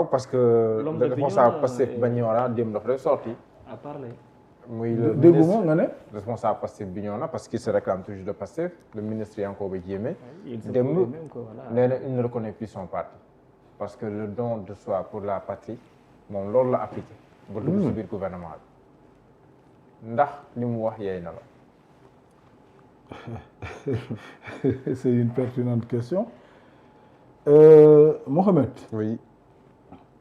parce que le responsable Pastef Bignona démb dafa def sorti à parler. muy le dégguma nga ne responsable Pastef Bignona parce qu'il se réclame toujours de Pastef le ministre Yankhoba Diémé démb nee na il ne reconnaît plus son parti parce que le don de soi pour la patrie moom loolu la appliqué ba dugg ci biir gouvernement bi ndax li mu wax yeey na la c'est une pertinente question Mohamed. Oui.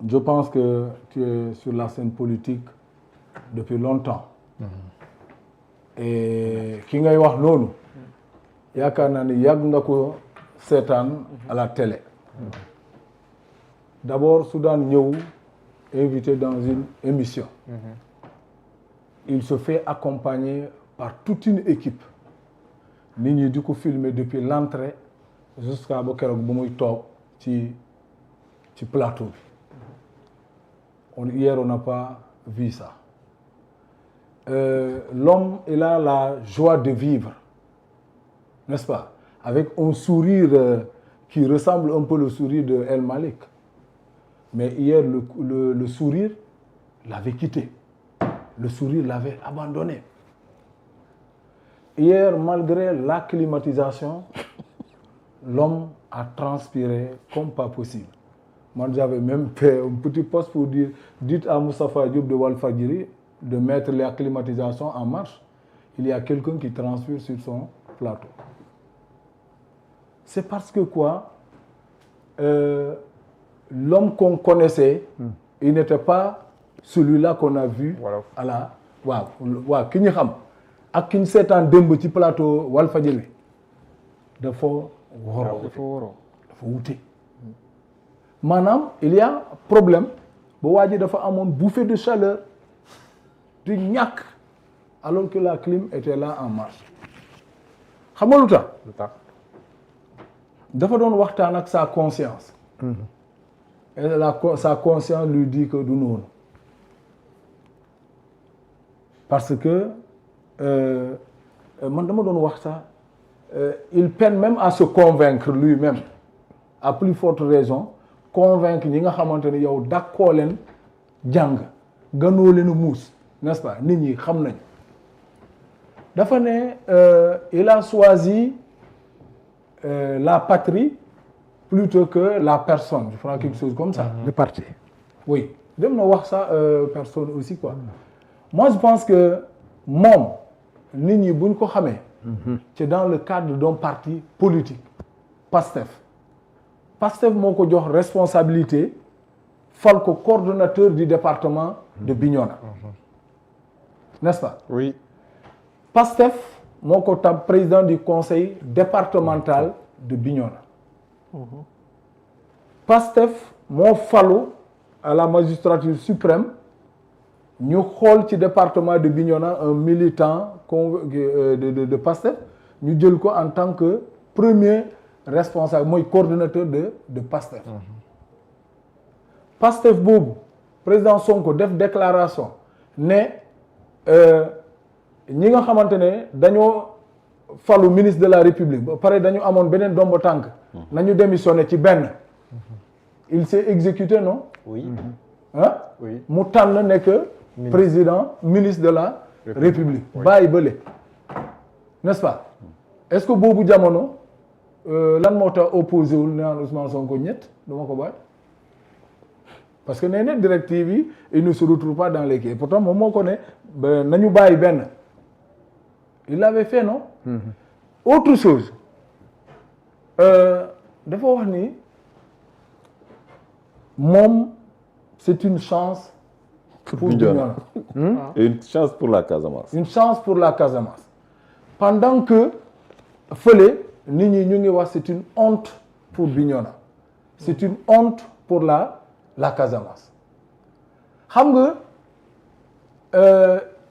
Je pense que tu es sur la scène politique depuis longtemps. Et ki ngay wax noonu yaakaar naa ni yàgg nga ko seetaan à la télé. D'abord su daan ñëw invité dans une émission. Il se fait accompagner par toute une équipe. Nit ñi di ko filmer depuis l'entrée jusqu'à ba keroog bu muy toog ci plateau bi. Hier on n'a pas vu ça. L'homme il a la joie de vivre, n'est-ce pas? Avec un sourire qui ressemble un peu au sourire de El Malik. Mais hier le sourire l'avait quitté. Le sourire l'avait abandonné. Hier, malgré la climatisation, l'homme a transpiré comme pas possible. Moi, j'avais même fait un petit post pour dire, dites à Moustapha Diop de Walfadjri de mettre la climatisation en marche. Il y a quelqu'un qui transpire sur son plateau. C'est parce que quoi? L'homme qu'on connaissait, il n'était pas celui-là qu'on a vu à la... waaw ki ñu xam ak ki ñu seetaan démb ci plateau Walfadjri dafa wute maanaam il y a problème ba waa ji dafa amoon bouffée de chaleur di ñàkk alors que la clim était là en marche xam nga lu tax dafa doon waxtaan ak sa conscience et sa conscience lui dit que du noonu parce que man dama doon wax sax il peine même à se convaincre lui-même à plus forte raison convaincre ñi nga xamante ne yow dakkoo leen jàng ganoo leen a muus n'est-ce pas nit ñi xam nañ dafa ne il a choisi la patrie plutôt que la personne je crois quelque chose comme ça le parti oui dem na wax ça personne aussi quoi moi je pense que moom nit ñi buñ ko xamee c'est dans le cadre d'un parti politique Pastef moo ko jox responsabilité fal ko coordonnateur du département de Bignona n'est-ce pas oui Pastef moo ko tab président du conseil départemental de Bignona Pastef moo falu à la magistrature suprême ñu xool ci département de Bignona un militant de Pastef ñu jël ko en tant que premier responsable mooy coordonnateur de Pastef Pastef boobu président Sonko def déclaration ne ñi nga xamante ne dañoo falu ministre de la République ba pare dañu amoon beneen dombo tànk nañu démissionné ci benn il s'est exécuté non oui ah oui mu tànn nekk président ministre de la République bàyyi bële n'est-ce pas est-ce que boobu jamono lan moo tax opposé wul naan Ousmane Sonko ñett dama ko bàyyi parce que nee na directive yi il ne se retrouve pas dans les quais pourtant moom moo ko ne nañu bàyyi benn il l'avait fait non autre chose dafa wax ni moom c'est une chance pour Bignona. Et une chance pour la Casamance. Une chance pour la Casamance. Pendant que fële nit ñi ñu ngi wax c'est une honte pour Bignona. C'est une honte pour la Casamance. xam nga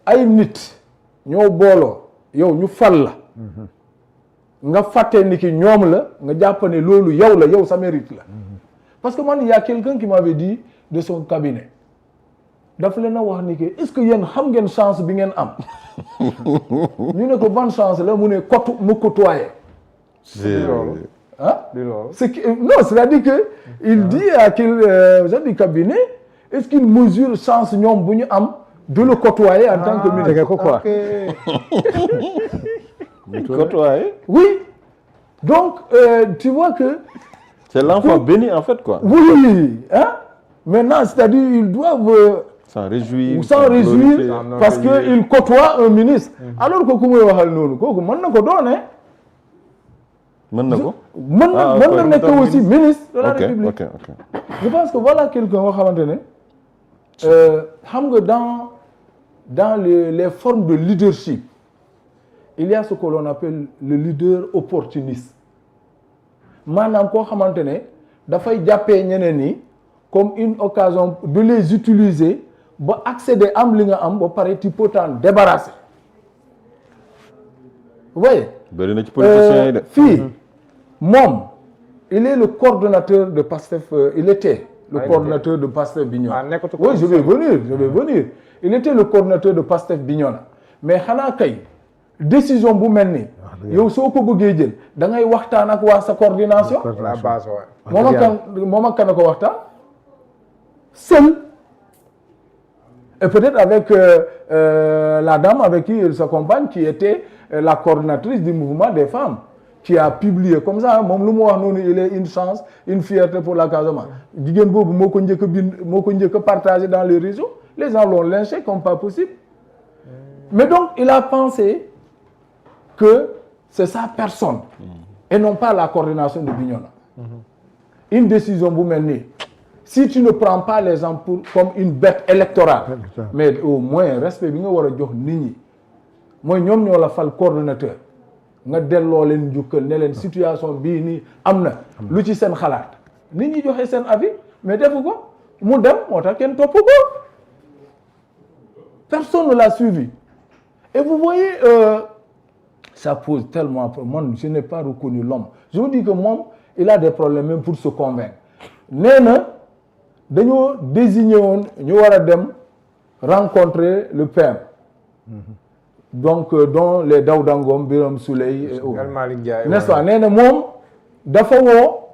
ay nit ñoo booloo yow ñu fal la. nga fàtte ni ki ñoom la nga jàpp ne loolu yow la yow sa mérite la. Parce que man il y a quelqu'un qui m'avait dit de son cabinet. daf leen a wax ni que est-ce que yéen xam ngeen chance bi ngeen am ñu ne ko ban chance la mu ne mu côtoyer Non, c'est-à-dire que il dit à quel du cabinet, est-ce qu'il mesure chance ñoom bu ñu am de le côtoyer en tant que ministre quoi. Côtoyer. Oui. Donc tu vois que c'est l'enfant béni en fait quoi. Oui, Maintenant, c'est-à-dire ils doivent s'en réjouir parce que il côtoie un ministre. Alors que ku muy waxal noonu kooku mën na ko doon mën na ko. mën na nekk aussi ministre de la République. Ok. Je pense que voilà quelqu'un boo xamante ne xam nga dans les formes de leadership il y a ce que l'on appelle le leader opportuniste maanaam koo xamante ne dafay jàppee ñeneen ñi comme une occasion de les utiliser ba accéder am li nga am ba pare tu peux t'en débarrasser. Vous voyez. bëri na ci politiciens yi de. fii moom il est le coordonnateur de PASTEF il était le coordonnateur de PASTEF Bignona. Oui, je vais venir. Il était le coordonnateur de PASTEF Bignona mais xanaa kay décision bu mel ni yow soo ko bëggee jël da ngay waxtaan ak waa sa coordination. la base moom ak kan ko waxtaan seul et peut-être avec la dame avec qui il s'accompagne qui était la coordonnatrice du mouvement des femmes qui a publié comme ça moom lu mu wax noonu il est une chance une fierté pour la Casamance jigéen boobu moo ko njëkk a bind moo ko njëkk a partagé dans les réseaux les gens l'ont lynché comme pas possible mais donc il a pensé que c'est sa personne et non pas la coordination de Bignona. Une décision bu mel nii si tu ne prends pas les gens comme une bête électorale mais au moins respect bi nga war a jox nit ñi mooy ñoom ñoo la fal coordonnateur nga delloo leen njukkal ne leen situation bii nii am na lu ci seen xalaat nit ñi joxe seen avis mais defu ko mu dem moo tax kenn topp ko personne ne l'a suivi et vous voyez ça pose tellement moi je n'ai pas reconnu l'homme je vous dis que moom il a des problèmes même pour se convaincre nee na dañoo désigné woon ñu war a dem rencontrer le PM donc dont les Daouda Ngom Birame Souleye et autres n'est-ce pas nee na moom dafa woo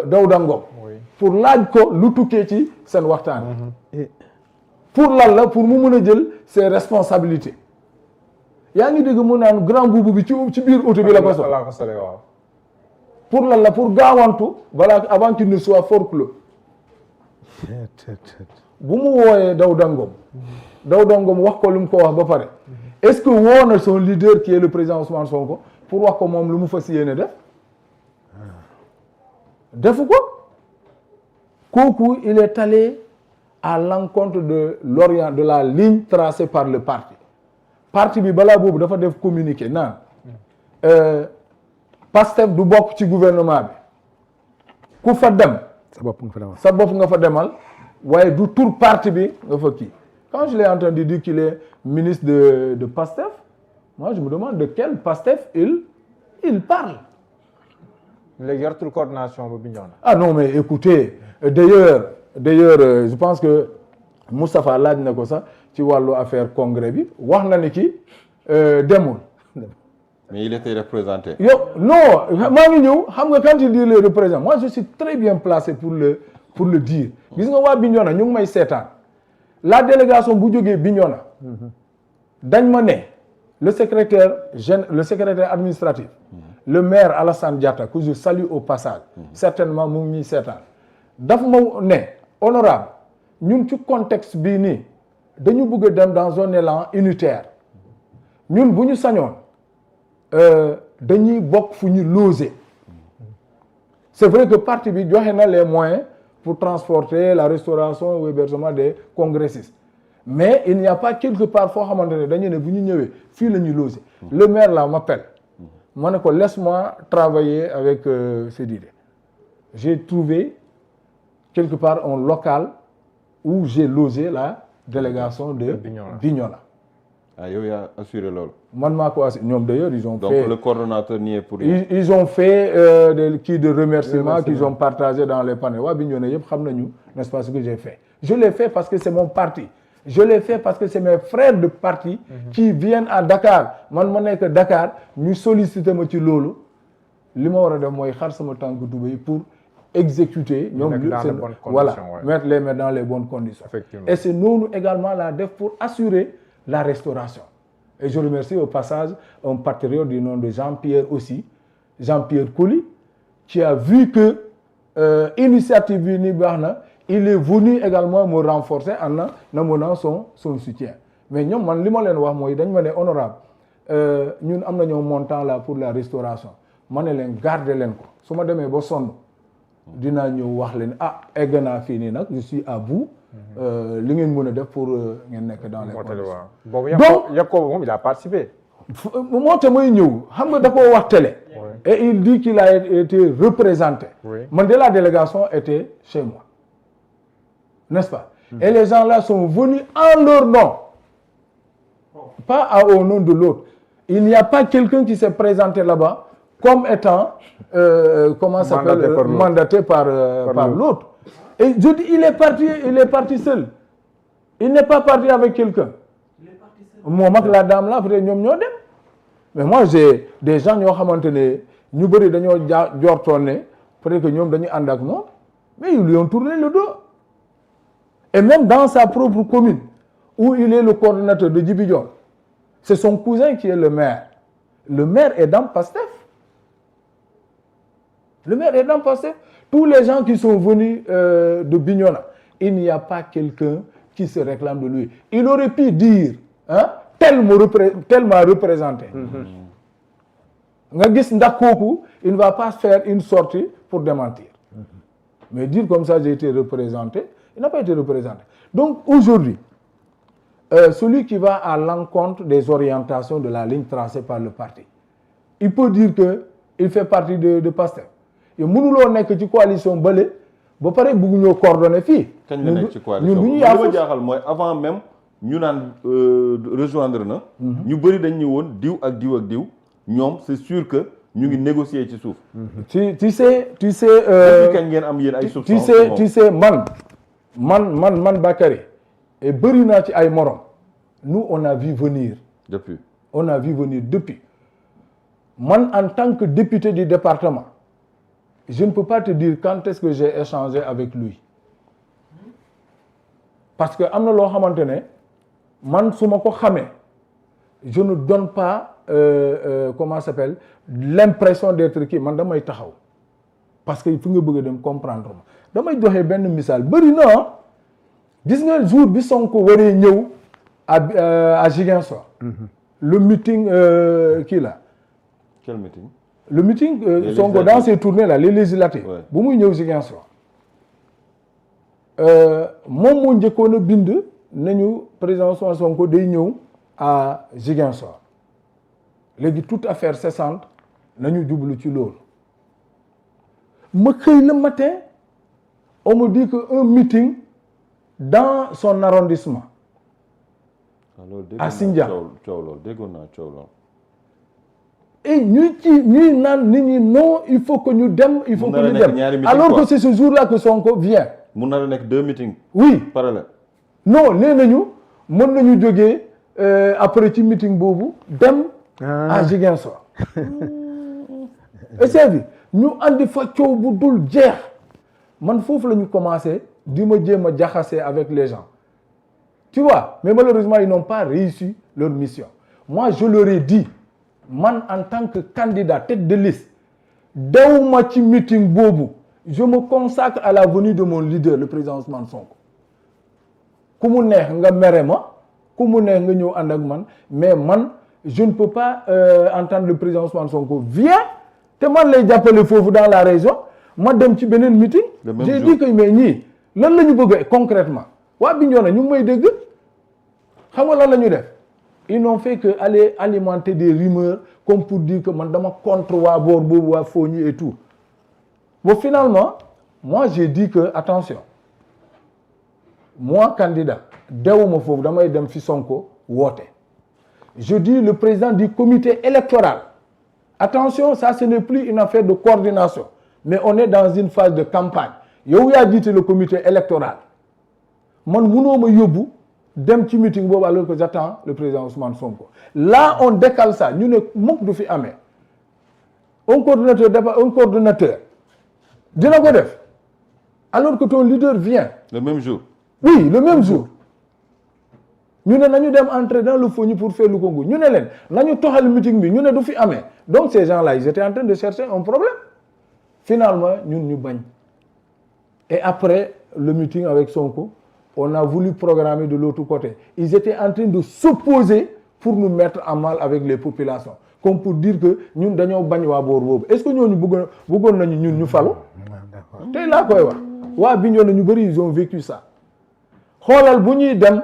Daouda Ngom pour laaj ko lu tukkee ci seen waxtaan pour lan la pour mu mën a jël ses responsabilités yaa ngi dégg mu naan grand boubou bi ci biir auto bi la ko sol pour lan la pour gaawantu voilà avant qu'il ne soit forclos bu mu wooyee Daouda Ngom wax ko lu mu ko wax ba pare est-ce que woo na son leader qui est le président Ousmane Sonko pour wax ko moom lu mu fas yéene defu ko kooku il est allé à l'encontre de l'orient de la ligne tracée par le parti bi balaa boobu dafa def communiqué naan PASTEF du bokk ci gouvernement bi ku fa dem sa bopp nga fa demal waaye du tur parti bi nga fa kii quand je l'ai entendu dire qu'il est ministre de PASTEF moi je me demande de quel PASTEF il parle. léegi yortul coordination bu Bignona. Ah non mais écoutez d'ailleurs je pense que Moustapha laaj na ko sax ci wàllu affaire congrès bi wax na ni ki demul. mais il était représenté. Non maa ngi ñëw xam nga quand il dit les représentants moi je suis très bien placé pour le dire gis nga waa Bignona ñu ngi may seetaan la délégation bu jógee Bignona dañ ma ne le secrétaire administratif le maire Alassane Diatta que je salue au passage certainement mu ngi ñuy seetaan daf ma ne honorable ñun ci contexte bii nii dañu bëgg a dem dans un élan unitaire ñun bu ñu sañoon dañuy bokk fu ñu loger c'est vrai que parti bi joxe na les moyens pour transporter la restauration ou l'hébergement des congressistes mais il n'y a pas quelque part foo xamante ne dañu ne bu ñu ñëwee fii la ñuy loger le maire là m'appelle ma ne ko laisse-moi travailler avec Sedidé j'ai trouvé quelque part un local où j'ai logé la délégation de Bignona. Ah yow yaa assuré loolu. man maa ko assuré ñoom d'ailleurs ils ont donc fait le coordonnateur n'y est pour rien. Ils ont fait des kii de remerciements qu'ils ont partagé dans les panels waa Bignona yëpp xam nañu n'est-ce pas ce que j'ai fait. Je l'ai fait parce que c'est mon parti. Je l'ai fait parce que c'est mes frères de parti qui viennent à Dakar man ma nekk Dakar ñu sollicité ma ci loolu li ma war a def mooy xar sama tànk tubéy pour exécuter ñoom voilà mettre les mains dans les bonnes conditions. Et c'est noonu également la def pour assurer la restauration. Et je remercie au passage un patriote du nom de Jean-Pierre aussi, Jean-Pierre Coly, qui a vu que initiative bi ni baax na, il est venu également me renforcer en amenant son soutien. Mais ñoom man li ma leen wax mooy dañ ma ne honorable ñun am nañoo montant là pour la restauration ma ne leen garder leen ko su ma demee ba sonn dinaa ñëw wax leen egg naa fii nii nag je suis à bout li ngeen mën a def pour ngeen nekk dans les conditions. donc Yacob moom il a participé. moo tax may ñëw xam nga da koo wax télé. Et il dit qu'il a été représenté. Man de la délégation était chez moi, n'est-ce pas? Et les gens là sont venus en leur nom, pas au nom de l'autre. Il n'y a pas quelqu'un qui s'est présenté là-bas comme étant mandaté par l'autre. Et je dis il est parti seul. Il n'est pas parti avec quelqu'un. Moom ak la dame là peut-être ñoom ñoo dem. Mais moi j'ai des gens ñoo xamante ne ñu bëri dañoo jortoon ne peut-être que ñoom dañuy ànd ak moom mais ils lui ont tourné le dos. Et même dans sa propre commune où il est le coordonnateur de Djibi Dione, c'est son cousin qui est le maire. Le maire est dans Pastef. Le maire est dans Pastef. Tous les gens qui sont venus de Bignona, il n'y a pas quelqu'un qui se réclame de lui. Il aurait pu dire tel m'a représenté. Nga gis ndax kooku il ne va pas faire une sortie pour démentir. Mais dire comme ça j'ai été représenté, il n'a pas été représenté. Donc aujourd'hui, celui qui va à l'encontre des orientations de la ligne tracée par le parti, il peut dire que il fait partie de Pastef. yow mënuloo nekk ci coalition bële ba pare bëgg ñoo coordonner fii. kañ la nekk ci coalition li ma jaaxal mooy avant même ñu naan rejoindre na. ñu bëri dañ ñëwoon diw ak diw ak diw ñoom c'est sûr que ñu ngi négocier ci suuf. tu sais. kañ ngeen am yéen ay suuf. tu sais man Bakary et bëri naa ci ay morom nous on a vu venir. depuis. Man en tant que député du département. Je ne peux pas te dire quand est-ce que j'ai échangé avec lui. Parce que am na loo xamante ne man su ma ko xamee je ne donne pas comment ça s'appelle l'impression d'être kii man damay taxaw parce que fu nga bëgg a dem comprendre ma damay joxe benn misaal bëri na gis nga jour bi Sonko waree ñëw à Ziguinchor. Le meeting kii la. Quel meeting? Le meeting Sonko dans ces tournées là les législatives. bu muy ñëw Ziguinchor. moom moo njëkkoon a bind nañu président Sonko day ñëw à Ziguinchor. léegi toute affaire cessante nañu jublu ci loolu. ma xëy le matin on me dit que un meeting dans son arrondissement. à Sindia. déggoon naa coow loolu. Et ñuy naan nit ñi non il faut que ñu dem il faut que ñu dem alors que c'est ce jour-là que Sonko vient. mun na la nekk 2 meetings. oui parallèle. non nee nañu mën nañu jógee après ci meeting boobu dem. à Ziguinchor. et c'est bi ñu andi fa coow bu dul jeex man foofu la ñu commencé di ma jéem a jaxase avec les gens tu vois mais malheureusement ils n'ont pas réussi leur mission moi je leur ai dit. Man en tant que candidat tête de liste dewuma ci meeting boobu je me consacre à la venue de mon leader le président Ousmane Sonko ku mu neex nga mere ma ku mu neex nga ñëw ànd ak man mais man je ne peux pas entendre le président Ousmane Sonko viens te man lay jàppale foofu dans la région ma dem ci beneen meeting. J'ai dit que mais ñii lan la ñu bëgg concrètement waa Bignona ñu ngi may dégg xam nga lan la ñu def. Ils n'ont fait que aller alimenter des rumeurs comme pour dire que man dama contre waa boor boobu waa Fogny et tout. Bon finalement moi j'ai dit que attention moi candidat dewuma foofu damay dem fi Sonko woote. Je dis le président du comité électoral attention ça ce n'est plus une affaire de coordination mais on est dans une phase de campagne yow yaa jiite le comité électoral man mënoo ma yóbbu. dem ci meeting boobu alors que j'attends le président Ousmane Sonko là on décale ça ñu ne mukk du fi amee un coordonnateur dina ko def alors que ton leader vient. Le même jour. Oui, le même jour. ñu ne nañu dem entrer dans le FONGI pour faire le Congo ñu ne leen nañu toxal meeting bi ñu ne du fi amee donc ces gens-là ils étaient en train de chercher un problème finalement ñun ñu bañ et après le meeting avec Sonko on a voulu programmer de l'autre côté ils étaient en train de s'opposer pour nous mettre en mal avec les populations comme pour dire que ñun dañoo bañ waa boor boobu est-ce que ñooñu bëggoon nañu ñun ñu falu tey laa koy wax waa Bignona ñu bëri ils ont vécu ça xoolal bu ñuy dem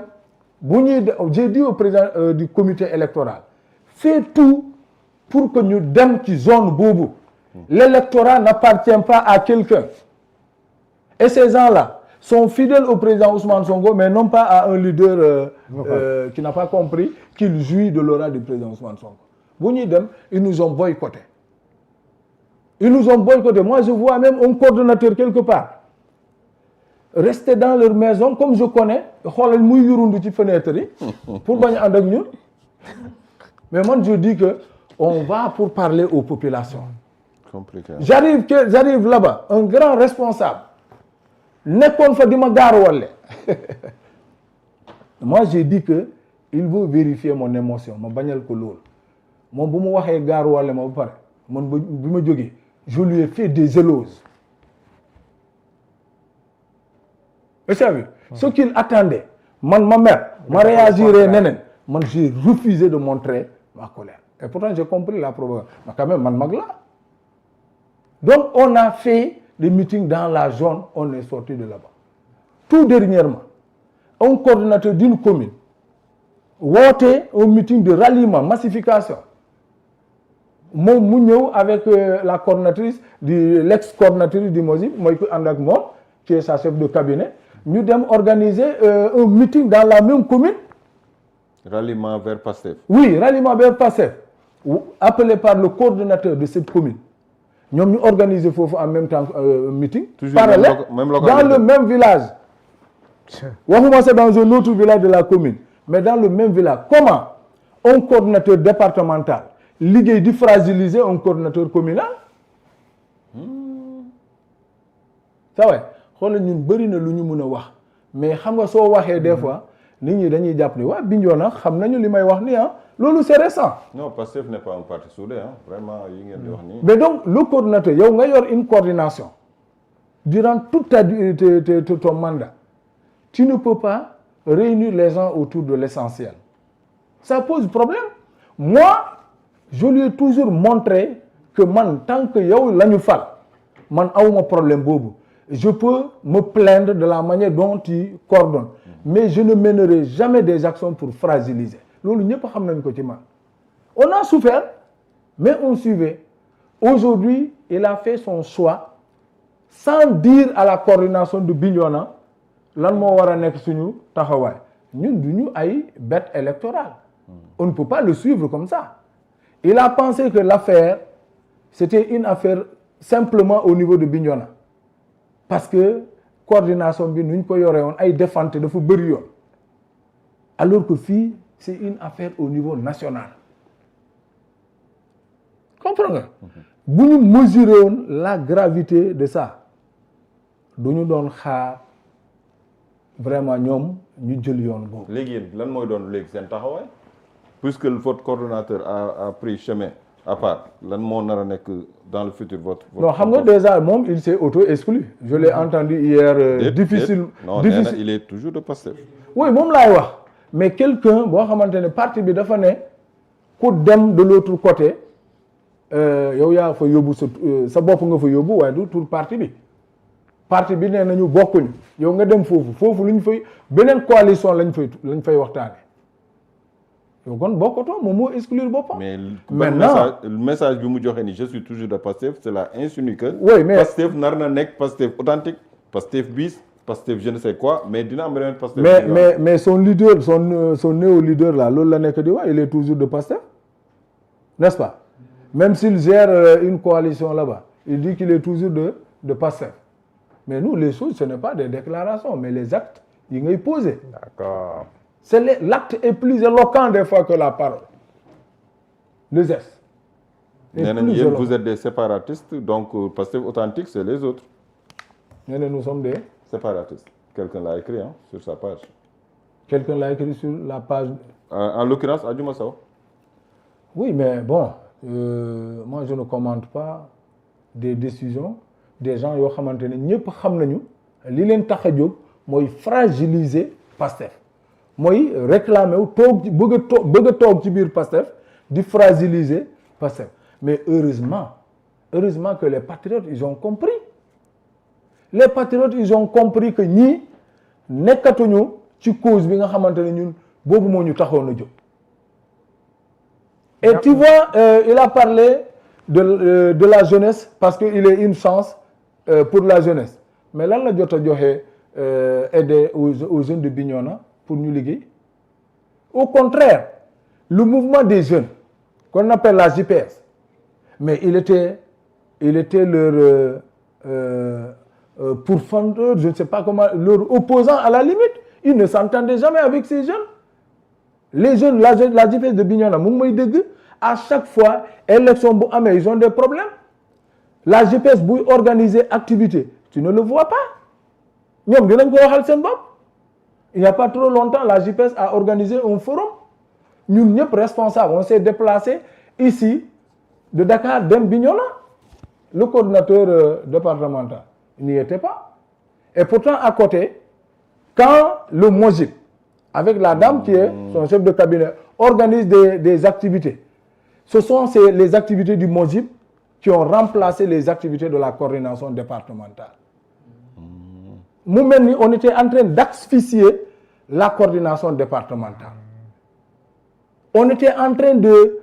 j'ai dit au président du comité électoral fais tout pour que ñu dem ci zone boobu l'électorat n'appartient pas à quelqu'un et ces gens-là sont fidèles au président Ousmane Sonko mais non pas à un leader qui n'a pas compris qu'il jouit de l'aura du président Ousmane Sonko bu ñuy dem ils nous ont boycotté moi je vois même un coordonnateur quelque part rester dans leur maison comme je connais xoolal muy yurundu ci fenêtre yi pour bañ a ànd ak ñun mais man je dis que on va pour parler aux populations. Compliqué. J'arrive là-bas un grand responsable nekkoon fa di ma gaaruwalle moi j'ai dit que il veut vérifier mon émotion ma bañal ko loolu moom bu mu waxee gaaruwalle ma ba pare man bi ma jógee je lui ai fait des éloges. Vous savez, ce qu'il attendait, ma mère, ma réagirait neneen, man j'ai refusé de montrer ma colère. Et pourtant j'ai compris la propagande. Mais quand même, man mag la. Donc on a fait des meetings dans la zone, on est sorti de là-bas. Tout dernièrement, un coordonnateur d'une commune woote un meeting de ralliement, massification. Moom mu ñëw avec la coordonnatrice l'ex-coordonnatrice du MOSIP mooy ko ànd ak moom qui est sa chef de cabinet. Nous devons organiser un meeting dans la même commune. Ralliement vers Pastef. Oui, ralliement vers Pastef. Appelé par le coordonnateur de cette commune. Nous avons organisé en même temps un meeting. Toujours parallèle, même dans le même village. Wahuma c'est dans un autre village de la commune. Mais dans le même village. Comment un coordonnateur départemental ligue de fragiliser un coordonnateur communal? Ça va. xoolal ñun bëri na lu ñu mën a wax mais xam nga soo waxee des fois nit ñi dañuy jàpp ne waa Bignona xam nañu li may wax nii ah loolu c'est récent. Non, Pastef n'est pas un parti soudé hein vraiment yi ngeen di wax nii. Mais donc le coordinateur yow nga yor une coordination durant toute ton mandat tu ne peux pas réunir les gens autour de l'essentiel ça pose problème. Moi je lui ai toujours montré que man tant que yow la ñu fal man awuma problème boobu. Je peux me plaindre de la manière dont tu coordonnes, mais je ne mènerai jamais des actions pour fragiliser. On a souffert, mais on suivait. Aujourd'hui, il a fait son choix sans dire à la coordination de Bignona lan moo war a nekk suñu taxawaay ñun duñu ay bête électorale. On ne peut pas le suivre comme ça. Il a pensé que l'affaire, c'était une affaire simplement au niveau de Bignona. Parce que coordination bi nu ñu ko yore woon ay défente dafa bëri yoon alors que fii c'est une affaire au niveau national comprends nga bu ñu mesurer woon la gravité de ça du ñu doon xaar vraiment ñoom ñu jël yoon boobu. léegi yéen lan mooy doon léegi seen taxawaay puisque votre coordonnateur a pris chemin à part lan moo nar a nekk dans le futur votre non xam nga déjà moom il s'est auto-exclu je l'ai entendu hier difficile il est toujours de Pastef oui moom laay wax mais quelqu'un boo xamante ne parti bi dafa ne ku dem de l'autre côté yow yaa fa yóbbu sa bopp nga fa yóbbu waaye du tout parti bi nee nañu bokkuñu yow nga dem foofu lu ñu fay beneen coalition lañ fay waxtaane yow kon bokkatoo moom moo exclure boppam. mais maintenant le message bi mu joxe ni je suis toujours de Pastef cela insinue que. oui mais Pastef nar na nekk Pastef authentique Pastef bis Pastef je ne sais quoi mais dina am beneen Pastef. mais son leader son néo-leader là loolu la nekk di wax il est toujours de Pastef n'est-ce pas même s'il gère une coalition là-bas il dit qu'il est toujours de Pastef mais nous les choses ce n'est pas des déclarations mais les actes yi ngay poser. D'accord. L'acte est plus éloquent des fois que la parole. Le geste. Vous êtes des séparatistes, donc Pastef authentique, c'est les autres. Nous sommes des séparatistes. Quelqu'un l'a écrit sur sa page. Quelqu'un l'a écrit sur la page. En l'occurrence, Adjuma Sow. Oui, mais bon, moi je ne commente pas des décisions des gens yoo xamante ne ñëpp xam nañu li leen tax a jóg mooy fragiliser Pastef mooy réclamer wu toog bëgg a toog ci biir Pastef di fragiliser Pastef mais heureusement que les patriotes ils ont compris les patriotes ils ont compris que ñii nekkatuñu ci cause bi nga xamante ne ñun boobu moo ñu taxoon a jóg. Et tu vois, il a parlé de la jeunesse parce qu'il est une chance pour la jeunesse. Mais là, il a aider aux jeunes de Bignona pour nous liguer. Au contraire, le mouvement des jeunes, qu'on appelle la JPS, mais il était leur pourfendeur, je ne sais pas comment, leur opposant à la limite. Ils ne s'entendaient jamais avec ces jeunes. Les jeunes, la JPS de Bignona, à chaque fois, élection, ils ont des problèmes. La JPS, pour organiser activité, tu ne le vois pas. Il n'y a pas trop longtemps, la JPS a organisé un forum. Nous sommes responsables. On s'est déplacé ici, de Dakar, d'Em Bignona. Le coordinateur départemental, il n'y était pas. Et pourtant, à côté, quand le Mojib, avec la dame qui est son chef de cabinet, organise des activités, ce sont les activités du Mojib qui ont remplacé les activités de la coordination départementale. Nous-mêmes, on était en train d'asphyxier la coordination départementale. On était en train de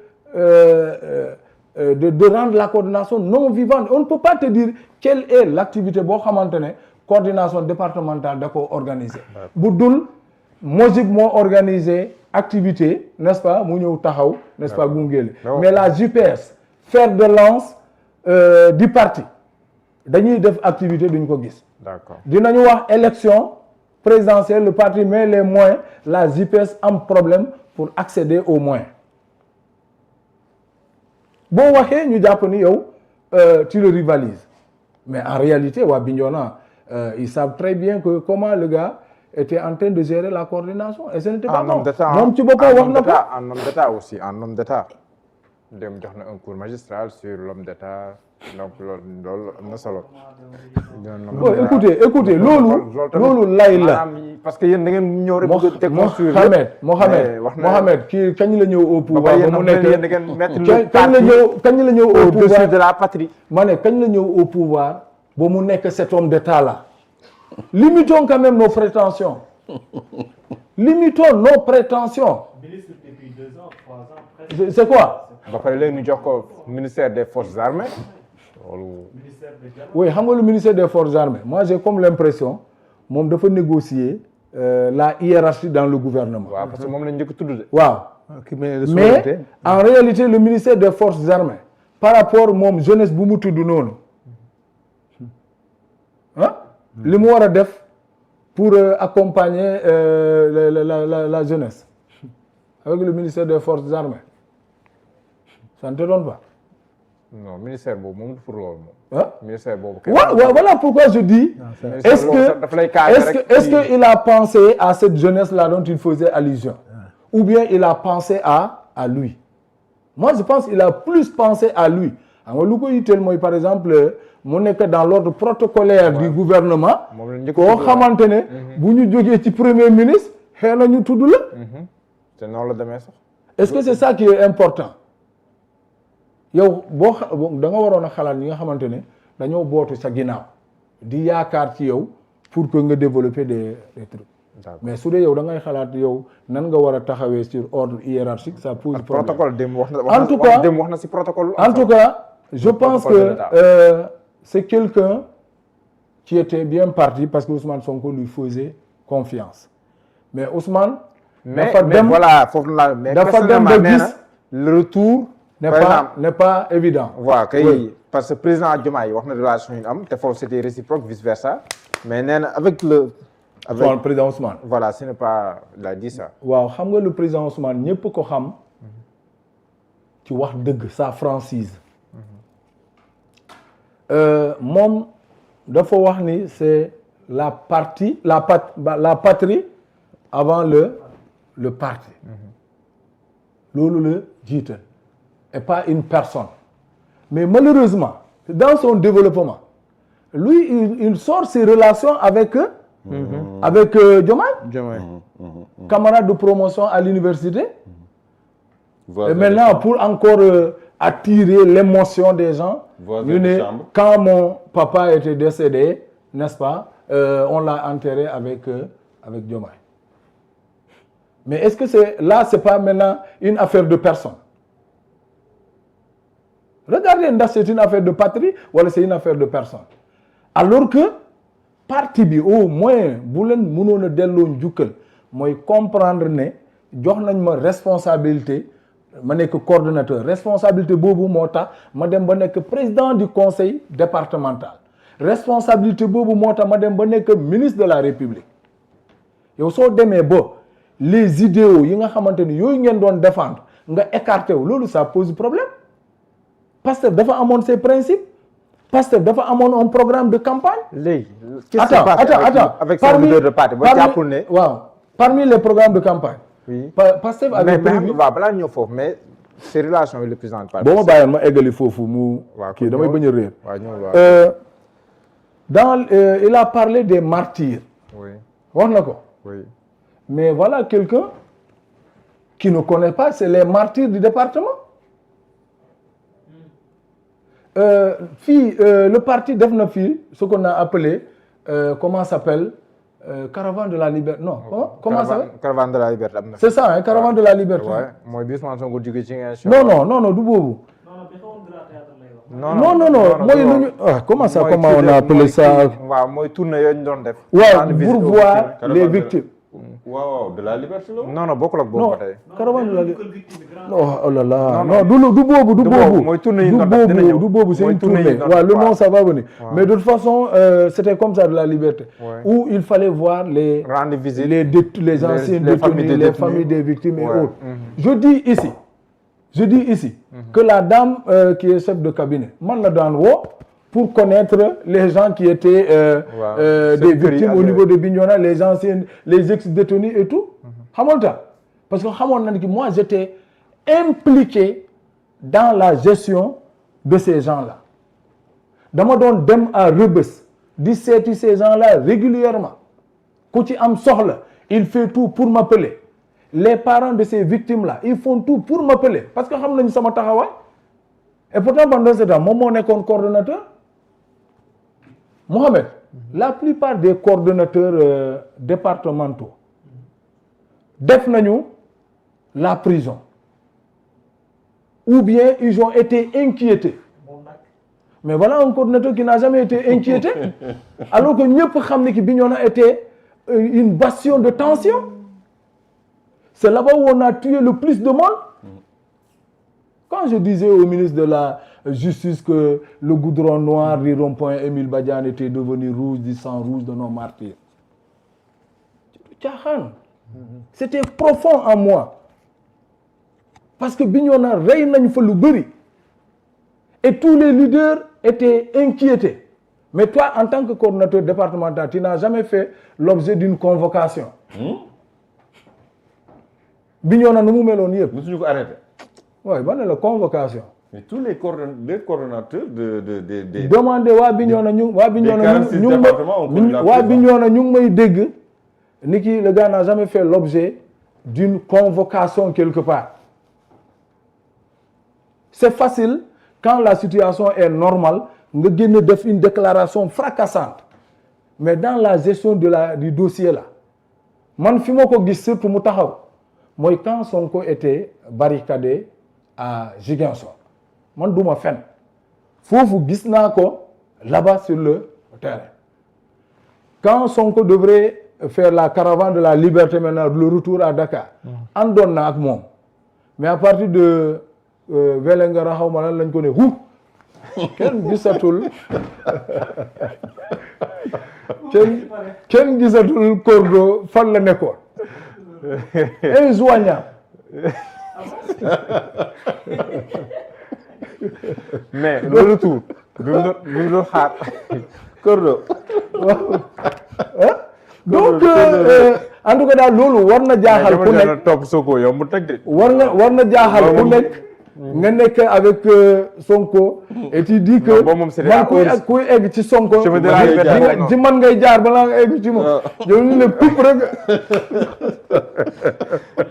rendre la coordination non vivante. On ne peut pas te dire quelle est l'activité coordination départementale d'accord organisée. Boudoul, Mojib m'a organisé activité, n'est-ce pas, n'est-ce pas, Gungel. Mais la JPS, fer de lance du parti, dañuy def activité duñ ko gis. D'accord. Dinañu wax élection présidentielle, le parti met les moyens, la JPS a un problème pour accéder aux moyens. Bon waxé ñu japp ni yow tu le rivalises. Mais en réalité, wa Bignona, ils savent très bien que comment le gars était en train de gérer la coordination et ce n'était pas bon. En homme d'État aussi, en homme d'État. Dem jox na un cours magistral sur l'homme d'État. Donc écoutez, lolu lay la parce que yeen da ngeen ñëw rek bëgg tek Mohamed ki kañ la ñëw au pouvoir ba mu nekk kañ la ñëw au pouvoir de la patrie. Mané kañ la ñëw au pouvoir ba mu nekk cet homme d'État là. Limitons quand même nos prétentions. Limitons nos prétentions. Ministre depuis 2 ans, 3 ans, presque. C'est quoi? Ba paré légui ñu jox ko ministère des forces armées. Oui, le ministère des forces armées. Moi, j'ai comme l'impression moom dafa négocier la hiérarchie dans le gouvernement. Ouais, parce que moom lañ njëkk tudd. Waaw. Mais en réalité, le ministère des forces armées, par rapport moom jeunesse bu mu tudd noonu, li mu war a def pour accompagner la jeunesse avec le ministère des forces armées, ça ne te donne pas? Non, ministère boobu moom pour loolu moom. Ministère boobu. Voilà pourquoi je dis. Est-ce qu'il a pensé à cette jeunesse-là dont il faisait allusion, ou bien il a pensé à lui? Moi, je pense qu'il a plus pensé à lui. Par exemple, mon est dans l'ordre protocolaire du gouvernement. Koo xamante ne bu ñu jógee ci premier ministre xëy na ñu tudd la. C'est noonu la demee sax. Est-ce que c'est ça qui est important? yow da nga waroon a xalaat ñi nga xamante ne dañoo bootu sa ginnaaw di yaakaar ci yow pour que nga développer des trucs. Mais su dee yow da ngay xalaat yow nan nga war a taxawee sur ordre hiérarchique, ça pose problème. Protocole dem wax na ci protocole. En tout cas, je pense que c'est quelqu'un qui était bien parti parce que Ousmane Sonko lui faisait confiance. Mais Ousmane, mais voilà, dafa dem ba gis le retour n'est pas évident. Voilà, parce que le président Diomaye wax na relation yu am te foofu c'était réciproque, vice versa. Mais avec le président Ousmane. Voilà, ce n'est pas, il a dit ça. Waaw, xam nga le président Ousmane ñëpp ko xam ci wax dëgg, sa franchise. moom dafa wax ni c'est la patrie avant le parti loolu la jiital et pas une personne mais malheureusement dans son développement lui il sort ses relations avec Diomaye camarade de promotion à l'université et maintenant pour encore attirer l'émotion des gens ñu ne quand mon papa était décédé n'est-ce pas on l'a enterré avec Diomaye mais est-ce que c'est pas maintenant une affaire de personne regardez ndax c'est une affaire de patrie wala c'est une affaire de personne alors que parti bi au moins bu leen mënoon a delloo njukkal mooy comprendre ne jox nañ ma responsabilité ma nekk coordonnateur responsabilité boobu moo tax ma dem ba nekk président du conseil départemental responsabilité boobu moo tax ma dem ba nekk ministre de la République yow soo demee ba les idéaux yi nga xamante ni yooyu ngeen doon défendre nga écarté wu loolu ça pose problème Pastef dafa amoon ses principes Pastef dafa amoon un programme de campagne. léegi qu'est-ce qui se passe avec son leader de parti ba jàppul ne waaw parmi les programmes de campagne. oui Pastef avait prévu waaw balaa ñëw foofu mais ses relations avec le président du parti. boo ma bàyyoon ma eggali foofu mu. kii damay bañ a réer. Il a parlé des martyrs. oui wax na ko. oui mais voilà quelqu'un qui ne connaît pas c'est les martyrs du département. Le parti def na fii ce qu'on a appelé comment s'appelle caravane de la liberté non comment ça caravane de la liberté am na c'est ça hein caravane de la liberté mooy bis man Sonko jóge ci non du boobu non mooy lu ñu comment on a appelé ça waaw mooy tournée yooyu ñu doon def waaw pour voir les victimes waaw de la liberté la. non bokkul ak boobu ba tey. caravane de la liberté oh là là non du boobu mooy tournée yi ñu doon def dina ñëw du boobu c'est une tournée waaw le nom ça va venir mais de toute façon c'était comme ça de la liberté où il fallait voir les rendre visite les anciens détenus les familles des victimes et autres je dis ici que la dame qui est chef de cabinet man la daan woo pour connaître les gens qui étaient des victimes au niveau de Bignona, les anciens, les ex-détenus et tout. Xamoon ta parce que xamoon na ni moi j'étais impliqué dans la gestion de ces gens-là. Dama doon dem à Rebeuss di seeti ces gens-là régulièrement. Ku ci am soxla, il fait tout pour m'appeler. Les parents de ces victimes-là, ils font tout pour m'appeler parce que xam nañu sama taxawaay. Et pourtant pendant ce temps moom moo nekkoon coordonnateur. Mohamed, la plupart des coordonnateurs départementaux def nañu la prison ou bien ils ont été inquiétés. Mais voilà un coordonnateur qui n'a jamais été inquiété alors que ñëpp xam ne que Bignona était une bastion de tension. C'est là-bas où on a tué le plus de monde. Quand je disais au ministre de la Justice que le goudron noir du rond-point Émile Badiane était devenu rouge du sang rouge de nos martyrs. C'était profond en moi. Parce que Bignona rey nañ fa lu bëri. Et tous les leaders étaient inquiétés. Mais toi, en tant que coordonnateur départemental, tu n'as jamais fait l'objet d'une convocation. Bignona nu mu meloon yëpp. Musuñu ko arrêté. Oui, ban la convocation. Mais tous les coordonnateurs de demandez waa Bignona ñu ngi may dégg ni ki le gars n'a jamais fait l'objet d'une convocation quelque part. C'est facile quand la situation est normale nga génn def une déclaration fracassante mais dans la gestion du dossier là man fi ma ko gis surtout mu taxaw mooy quand Sonko était barricadé à Ziguinchor man duma fen foofu gis naa ko là-bas sur le terrain quand Sonko devrait faire la caravane de la liberté maintenant le retour à Dakar àndoon na ak moom mais à partir de Vélingara xaw ma lan lañ ko ne kenn gisatul kenn gisatul cordo fan la nekkoon injoignable. Mais le retour bi mu doon xaar. Cordo. donc en tout cas daal loolu war na jaaxal ku nekk topp Sonko yow mu teg de. war na jaaxal ku nekk. nga nekk avec Sonko. et tu dis que man kuy egg ci Sonko. ci man ngay jaar balaa nga egg ci moom. yow ñu ne pup rek.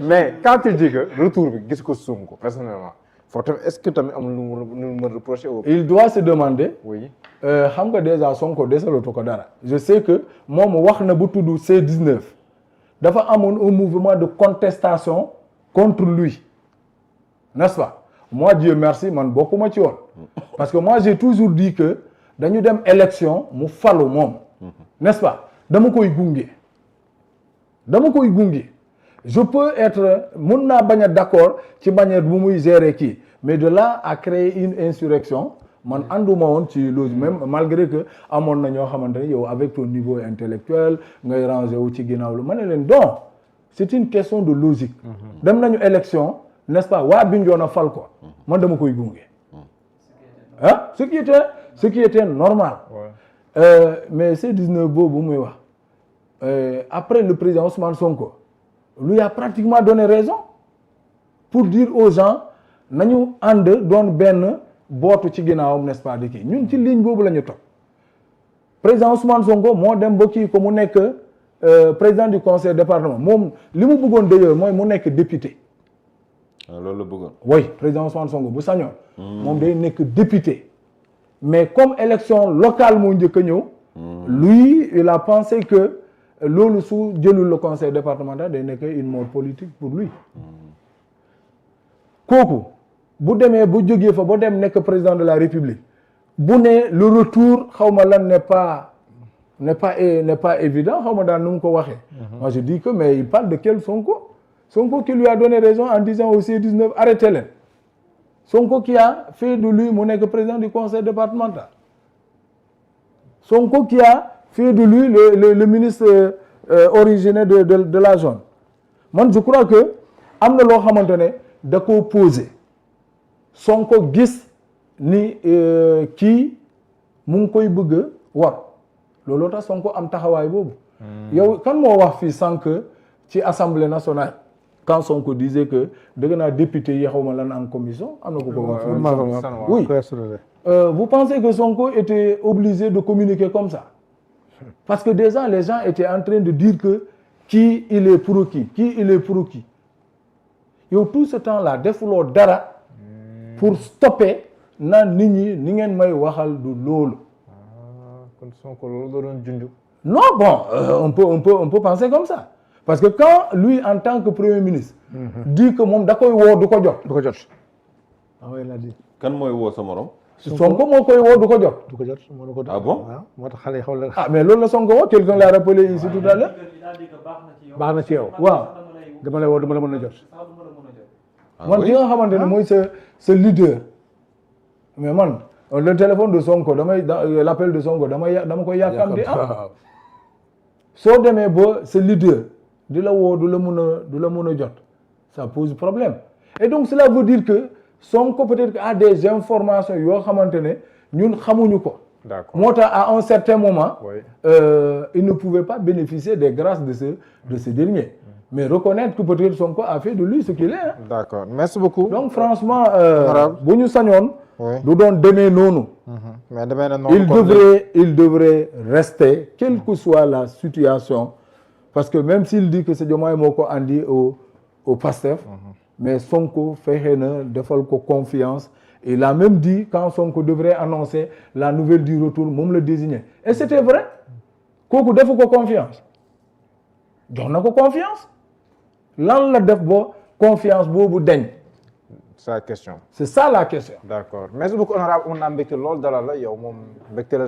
mais quand tu dis que retour bi gis ko Sonko personnellement foo tamit est-ce que tamit amul lu mu reprocher au. il doit se demander. oui. xam nga déjà Sonko desalatu ko dara. je sais que moom wax na bu tudd C19 dafa amoon un mouvement de contestation contre lui n'est-ce pas. moi Dieu merci man bokkuma ci woon parce que moi j'ai toujours dit que dañu dem élection mu falu moom n'est-ce pas dama koy gunge je peux être mun naa bañ a d'accord ci manière bu muy gérer kii mais de là à créer une insurrection man ànduma woon ci loolu même malgré que amoon na ñoo xamante ne yow avec ton niveau intellectuel ngay ranger wu ci ginnaaw lu ma ne leen donc c'est une question de logique dem nañu élection n'est-ce pas waa Bignona fal ko man dama koy gunge ah ce qui était normal mais C19 boobu muy wax après le président Ousmane Sonko lui a pratiquement donné raison pour dire aux gens nañu ànd doon benn bootu ci ginnaawam n'est-ce pas di kii ñun ci ligne boobu la ñu topp président Ousmane Sonko moo dem ba kii ko mu nekk président du conseil département moom li mu bëggoon d'ailleurs mooy mu nekk député. loolu la bëggoon. oui président Ousmane Sonko bu sañoon. moom day nekk député. mais comme élection locale moo njëkk a ñëw. lui il a pensé que loolu su jëlul le conseil départemental day nekk une mort politique pour lui. kooku bu demee bu jógee fa ba dem nekk président de la République bu ne le retour xaw ma lan n'est pas évident xaw ma daal nu mu ko waxee. moi je dis que mais il parle de quel Sonko qui lui a donné raison en disant au C19 arrêtez leen Sonko qui a fait de lui mu nekk président du conseil départemental Sonko qui a fait de lui le ministre originaire de la zone man je crois que am na loo xamante ne da koo posé Sonko gis ni kii mu ngi koy bëgg a war looloo tax Sonko am taxawaay boobu. yow kan moo wax fii sànq ci assemblée nationale. quand Sonko disait que dëgg naa député yi xaw ma lan en commission am na ko ko wax. oui vous pensez que Sonko était obligé de communiquer comme ça parce que déjà les gens étaient en train de dire que qui il est pour qui yow tout ce temps là defuloo dara pour stopper naan nit ñi ni ngeen may waxal du loolu. kon Sonko loolu la doon junj. non bon on peut penser comme ça. parce que quand lui en tant que premier ministre. dit que moom da koy woo du ko jot. ah oui il a dit. kan mooy woo sa morom. Sonko moo koy woo du ko jot. ah bon moo tax xale yi xaw la. ah mais loolu la Sonko woo quelqu'un l'a rappelé ici tout à l'heure. baax na ci yow. waaw dama lay woo dama la mën a jot. man ki nga xamante ne mooy sa leader. mais man le téléphone de Sonko l'appel de Sonko dama koy yàkkamti soo demee ba sa leader di la woo du la mën a jot ça pose problème et donc cela veut dire que Sonko peut-être a des informations yoo xamante ne ñun xamuñu ko. d'accord moo tax à un certain moment. oui. Il ne pouvait pas bénéficier des grâces de ce dernier. mais reconnaître que peut-être Sonko a fait de lui ce qu'il est. Hein. D'accord merci beaucoup. donc franchement bu ñu sañoon. du doon demee noonu. mais demee na noonu il devrait rester quelle que soit la situation parce que même s'il dit que c'est Diomaye moo ko andi au PASTEF. mais Sonko fexe na defal ko confiance. il a même dit quand Sonko devrait annoncer la nouvelle du retour moom la désigner et c'était vrai kooku defu ko confiance jox na ko confiance lan la def ba confiance boobu deñ. c'est la question. c'est ça la question. d'accord merci beaucoup honorable on a mbégte lool dalal la yow moom mbégte la